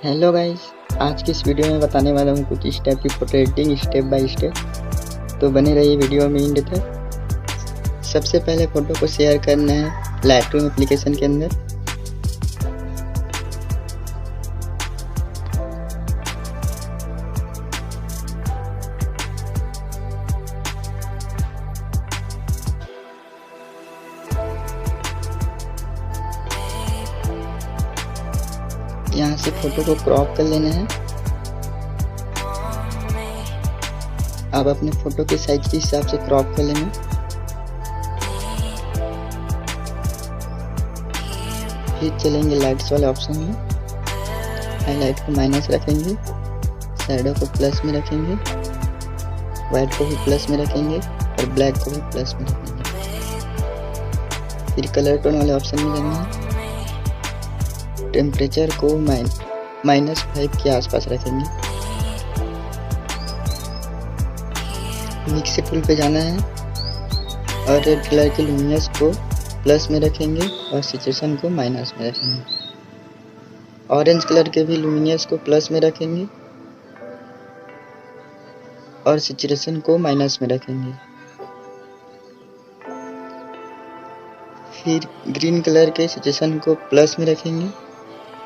Hello guys, आज की इस वीडियो में बताने वाला हूँ कुछ इस टाइप की photo editing step by step. तो बने रहिए वीडियो में एंड तक। सबसे पहले फ़ोटो को शेयर करना है लाइटरूम एप्लीकेशन के अंदर। यहाँ से फ़ोटो को क्रॉप कर लेना है। अब अपने फ़ोटो के साइज के हिसाब से क्रॉप कर लेना। फिर चलेंगे लाइट्स वाले ऑप्शन में। हाईलाइट को माइनस रखेंगे, शैडो को प्लस में रखेंगे, वाइट को भी प्लस में रखेंगे और ब्लैक को भी प्लस में रखेंगे। फिर कलर टोन वाले ऑप्शन में जाना है। टेम्परेचर को -5 के आसपास रखेंगे। मिक्स टूल पे जाना है और रेड कलर के लुमिनस को प्लस में रखेंगे और सैचुरेशन को माइनस में रखेंगे। ऑरेंज कलर के भी लुमिनस को प्लस में रखेंगे और सैचुरेशन को माइनस में रखेंगे। फिर ग्रीन कलर के सैचुरेशन को प्लस में रखेंगे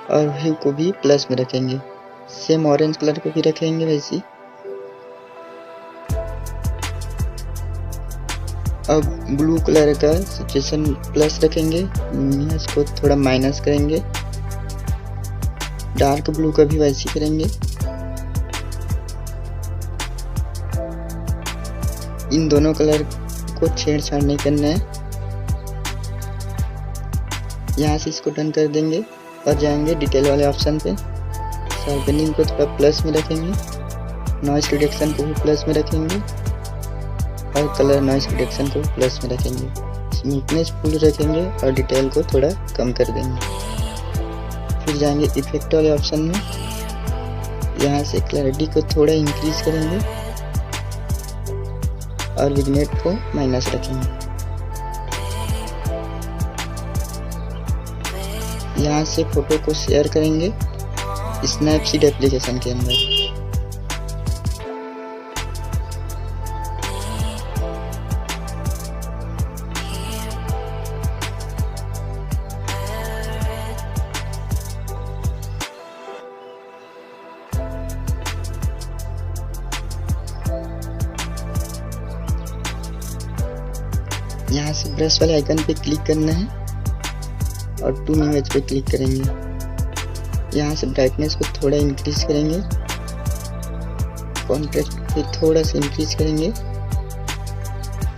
और ह्यू को भी प्लस में रखेंगे। सेम ऑरेंज कलर को भी रखेंगे वैसे। अब ब्लू कलर का सैचुरेशन प्लस रखेंगे, लुमिनस को थोड़ा माइनस करेंगे। डार्क ब्लू का भी वैसे करेंगे। इन दोनों कलर को छेड़छाड़ नहीं करना है। यहाँ से इसको डन कर देंगे और जाएंगे डिटेल वाले ऑप्शन पे। शार्पनिंग को थोड़ा प्लस में रखेंगे, नॉइस रिडक्शन को भी प्लस में रखेंगे और कलर नॉइस रिडक्शन को प्लस में रखेंगे। स्मूथनेस फुल रखेंगे और डिटेल को थोड़ा कम कर देंगे। फिर जाएंगे इफेक्ट वाले ऑप्शन में। यहाँ से क्लैरिटी को थोड़ा इंक्रीज करेंगे और विग्नेट को माइनस रखेंगे। यहाँ से फोटो को शेयर करेंगे स्नैपसीड एप्लीकेशन के अंदर। यहाँ से ब्रश वाले आइकन पे क्लिक करना है और टून इमेज पे क्लिक करेंगे। यहाँ से ब्राइटनेस को थोड़ा इंक्रीज करेंगे, कॉन्ट्रास्ट पे थोड़ा सा इंक्रीज करेंगे।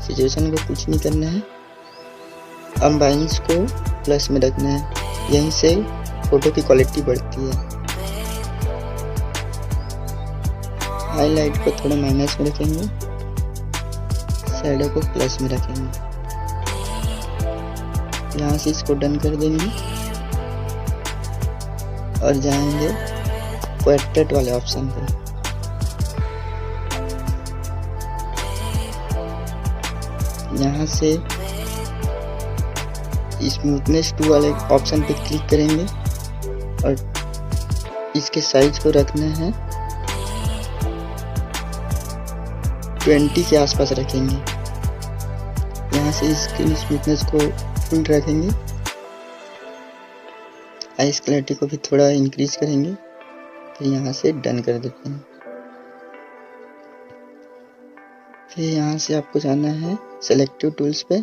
सिचुएशन को कुछ नहीं करना है। अम्बाइंस को प्लस में रखना है, यहीं से फोटो की क्वालिटी बढ़ती है। हाईलाइट को थोड़ा माइनस में रखेंगे, शैडो को प्लस में रखेंगे। यहाँ से इसको डन कर देंगे और जाएंगे पोर्ट्रेट वाले ऑप्शन पे। यहाँ से स्मूथनेस टू वाले ऑप्शन पे क्लिक करेंगे और इसके साइज को रखना है 20 के आसपास रखेंगे। यहाँ से इसकी स्मूथनेस को फुल रखेंगे, आइस क्लैरिटी को भी थोड़ा इंक्रीज करेंगे। फिर यहाँ से डन कर देते हैं। फिर यहाँ से आपको जाना है सेलेक्टिव टूल्स पे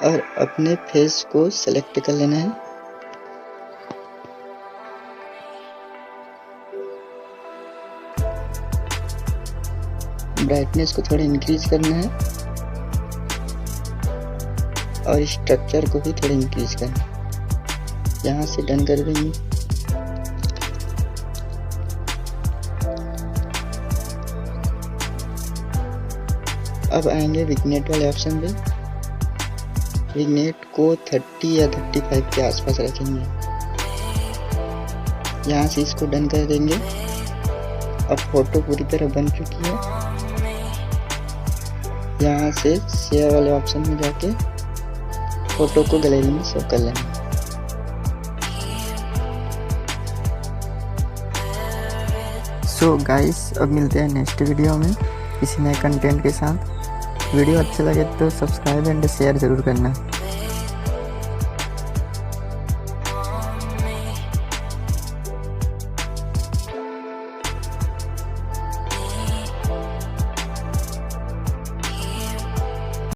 और अपने फेस को सेलेक्ट कर लेना है। ब्राइटनेस को थोड़ा इंक्रीज करना है और स्ट्रक्चर को भी थोड़ा इंक्रीज करना है। यहाँ से डन कर देंगे। अब आएंगे विग्नेट वाले ऑप्शन पे। विग्नेट को 30 या 35 के आसपास रखेंगे। यहाँ से इसको डन कर देंगे। अब फोटो पूरी तरह बन चुकी है। यहाँ से शेयर वाले ऑप्शन में जाके फोटो को गैलरी में सेव कर लेना। सो गाइस अब मिलते हैं नेक्स्ट वीडियो में किसी नए कंटेंट के साथ। वीडियो अच्छा लगे तो सब्सक्राइब एंड शेयर ज़रूर करना।